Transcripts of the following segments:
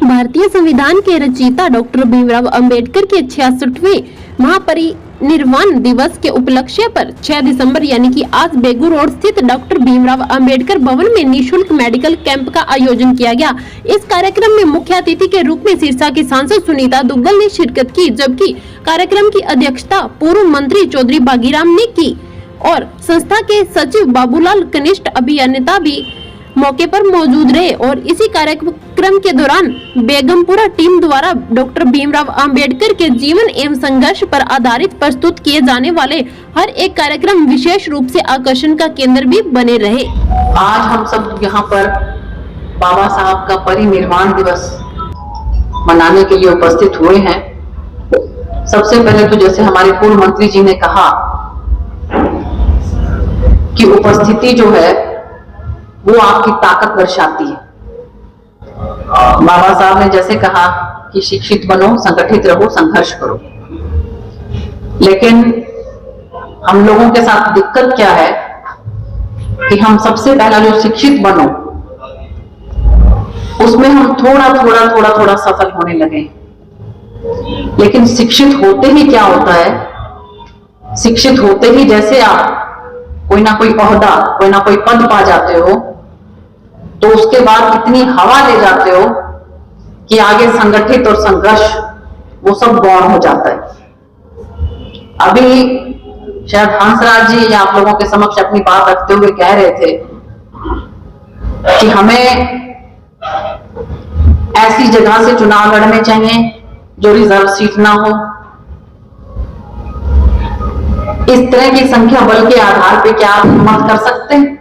भारतीय संविधान के रचयिता डॉक्टर भीमराव अंबेडकर के 66वें महापरिनिर्वाण दिवस के उपलक्ष्य पर 6 दिसंबर यानी कि आज बेगू रोड स्थित डॉक्टर भीमराव अंबेडकर भवन में निःशुल्क मेडिकल कैंप का आयोजन किया गया। इस कार्यक्रम में मुख्य अतिथि के रूप में सिरसा की सांसद सुनीता दुग्गल ने शिरकत की, जबकि कार्यक्रम की अध्यक्षता पूर्व मंत्री चौधरी बागीराम ने की और संस्था के सचिव बाबूलाल कनिष्ठ अभियंता भी मौके पर मौजूद रहे। और इसी कार्यक्रम के दौरान बेगमपुरा टीम द्वारा डॉक्टर भीमराव अंबेडकर के जीवन एवं संघर्ष पर आधारित प्रस्तुत किए जाने वाले हर एक कार्यक्रम विशेष रूप से आकर्षण का केंद्र भी बने रहे। आज हम सब यहाँ पर बाबा साहब का परिनिर्वाण दिवस मनाने के लिए उपस्थित हुए हैं। सबसे पहले तो जैसे हमारे पूर्व मंत्री जी ने कहा कि उपस्थिति जो है वो आपकी ताकत दर्शाती है। बाबा साहब ने जैसे कहा कि शिक्षित बनो, संगठित रहो, संघर्ष करो, लेकिन हम लोगों के साथ दिक्कत क्या है कि हम सबसे पहला जो शिक्षित बनो उसमें हम थोड़ा सफल होने लगे। लेकिन शिक्षित होते ही क्या होता है, शिक्षित होते ही जैसे आप कोई ना कोई ओहदा, कोई ना कोई पद पा जाते हो तो उसके बाद इतनी हवा ले जाते हो कि आगे संगठित और संघर्ष वो सब गौण हो जाता है। अभी शायद हंसराज जी या आप लोगों के समक्ष अपनी बात रखते हुए कह रहे थे कि हमें ऐसी जगह से चुनाव लड़ने चाहिए जो रिजर्व सीट ना हो। इस तरह की संख्या बल के आधार पे क्या आप हिम्मत कर सकते हैं?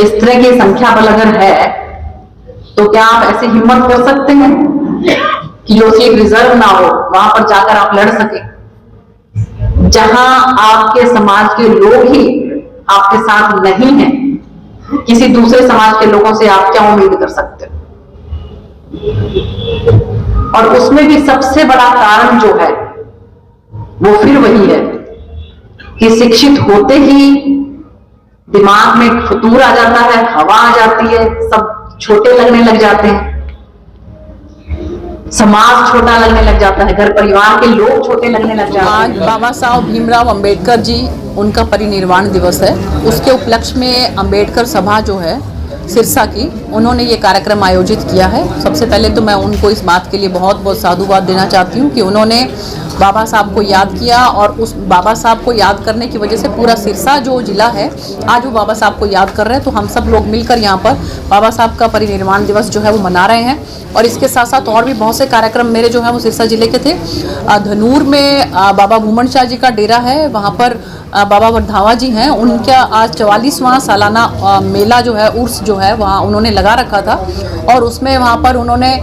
इस तरह की संख्या बल अगर है तो क्या आप ऐसे हिम्मत कर सकते हैं कि जो सीट रिजर्व ना हो वहां पर जाकर आप लड़ सके, जहां आपके समाज के लोग ही आपके साथ नहीं हैं? किसी दूसरे समाज के लोगों से आप क्या उम्मीद कर सकते हो? और उसमें भी सबसे बड़ा कारण जो है वो फिर वही है कि शिक्षित होते ही दिमाग में फतूर आ जाता है, हवा आ जाती है, सब छोटे लगने लग जाते हैं, समाज छोटा लगने लग जाता है, घर परिवार के लोग छोटे लगने लग जाते हैं। आज बाबा साहब भीमराव अंबेडकर जी उनका परिनिर्वाण दिवस है। उसके उपलक्ष्य में अंबेडकर सभा जो है सिरसा की, उन्होंने ये कार्यक्रम आयोजित किया है। सबसे पहले तो मैं उनको इस बात के लिए बहुत बहुत साधुवाद देना चाहती हूँ कि उन्होंने बाबा साहब को याद किया और उस बाबा साहब को याद करने की वजह से पूरा सिरसा जो जिला है आज वो बाबा साहब को याद कर रहे हैं। तो हम सब लोग मिलकर यहाँ पर बाबा साहब का परिनिर्वाण दिवस जो है वो मना रहे हैं। और इसके साथ साथ और भी बहुत से कार्यक्रम मेरे जो है वो सिरसा जिले के थे। धनूर में बाबा भूमन शाह जी का डेरा है, वहाँ पर बाबा वर्धावा जी हैं, उनका आज 44वां सालाना मेला जो है, उर्स जो है वहाँ उन्होंने लगा रखा था। और उसमें वहाँ पर उन्होंने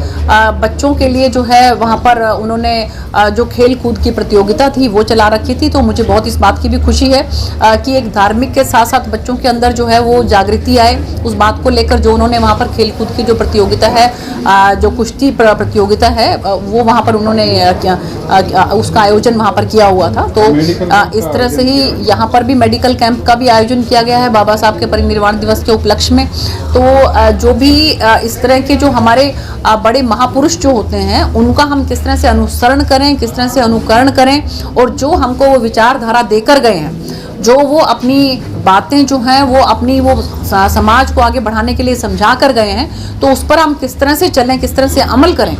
बच्चों के लिए जो है वहाँ पर उन्होंने जो खेल कूद की प्रतियोगिता थी वो चला रखी थी। तो मुझे बहुत इस बात की भी खुशी है कि एक धार्मिक के साथ साथ बच्चों के अंदर जो है वो जागृति आए उस बात को लेकर। जो उन्होंने वहाँ पर खेल कूद की जो प्रतियोगिता है, जो कुश्ती प्रतियोगिता है, वो वहाँ पर उन्होंने उसका आयोजन वहाँ पर किया हुआ था। तो इस तरह से ही यहाँ पर भी मेडिकल कैंप का भी आयोजन किया गया है बाबा साहब के परिनिर्वाण दिवस के उपलक्ष्य में। तो जो भी इस तरह के जो हमारे बड़े महापुरुष जो होते हैं उनका हम किस तरह से अनुसरण करें, किस तरह से अनुकरण करें, और जो हमको वो विचारधारा देकर गए हैं, जो वो अपनी बातें जो हैं वो अपनी वो समाज को आगे बढ़ाने के लिए समझा कर गए हैं, तो उस पर हम किस तरह से चलें, किस तरह से अमल करें।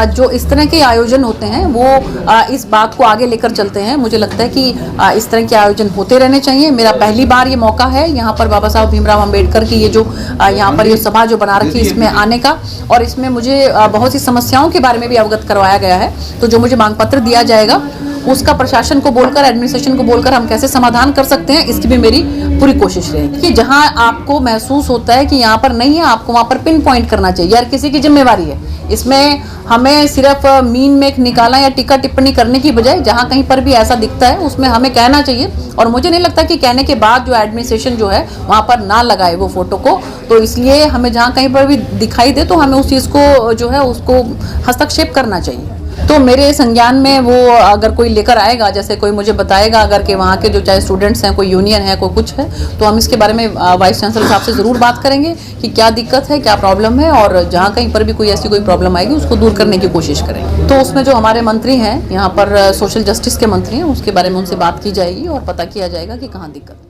जो इस तरह के आयोजन होते हैं वो इस बात को आगे लेकर चलते हैं। मुझे लगता है कि इस तरह के आयोजन होते रहने चाहिए। मेरा पहली बार ये मौका है यहाँ पर बाबा साहब भीमराव अंबेडकर की ये जो यहाँ पर ये सभा जो बना रखी है इसमें आने का, और इसमें मुझे बहुत सी समस्याओं के बारे में भी अवगत करवाया गया है। तो जो मुझे मांग पत्र दिया जाएगा उसका प्रशासन को बोलकर, एडमिनिस्ट्रेशन को बोलकर हम कैसे समाधान कर सकते हैं, इसकी भी मेरी पूरी कोशिश रहेगी। कि जहां आपको महसूस होता है कि यहाँ पर नहीं है, आपको वहां पर पिन पॉइंट करना चाहिए। यार किसी की जिम्मेवारी है इसमें, हमें सिर्फ मीन में निकाला या टीका टिप्पणी करने की बजाय जहां कहीं पर भी ऐसा दिखता है उसमें हमें कहना चाहिए। और मुझे नहीं लगता कि कहने के बाद जो एडमिनिस्ट्रेशन जो है वहां पर ना लगाए वो फोटो को। तो इसलिए हमें जहां कहीं पर भी दिखाई दे तो हमें उस चीज़ को जो है उसको हस्तक्षेप करना चाहिए। तो मेरे संज्ञान में वो अगर कोई लेकर आएगा, जैसे कोई मुझे बताएगा अगर कि वहाँ के जो चाहे स्टूडेंट्स हैं, कोई यूनियन है, कोई कुछ है, तो हम इसके बारे में वाइस चांसलर साहब से ज़रूर बात करेंगे कि क्या दिक्कत है, क्या प्रॉब्लम है, और जहाँ कहीं पर भी कोई ऐसी कोई प्रॉब्लम आएगी उसको दूर करने की कोशिश करेंगे। तो उसमें जो हमारे मंत्री हैं यहाँ पर सोशल जस्टिस के मंत्री हैं, उसके बारे में उनसे बात की जाएगी और पता किया जाएगा कि कहाँ दिक्कत है।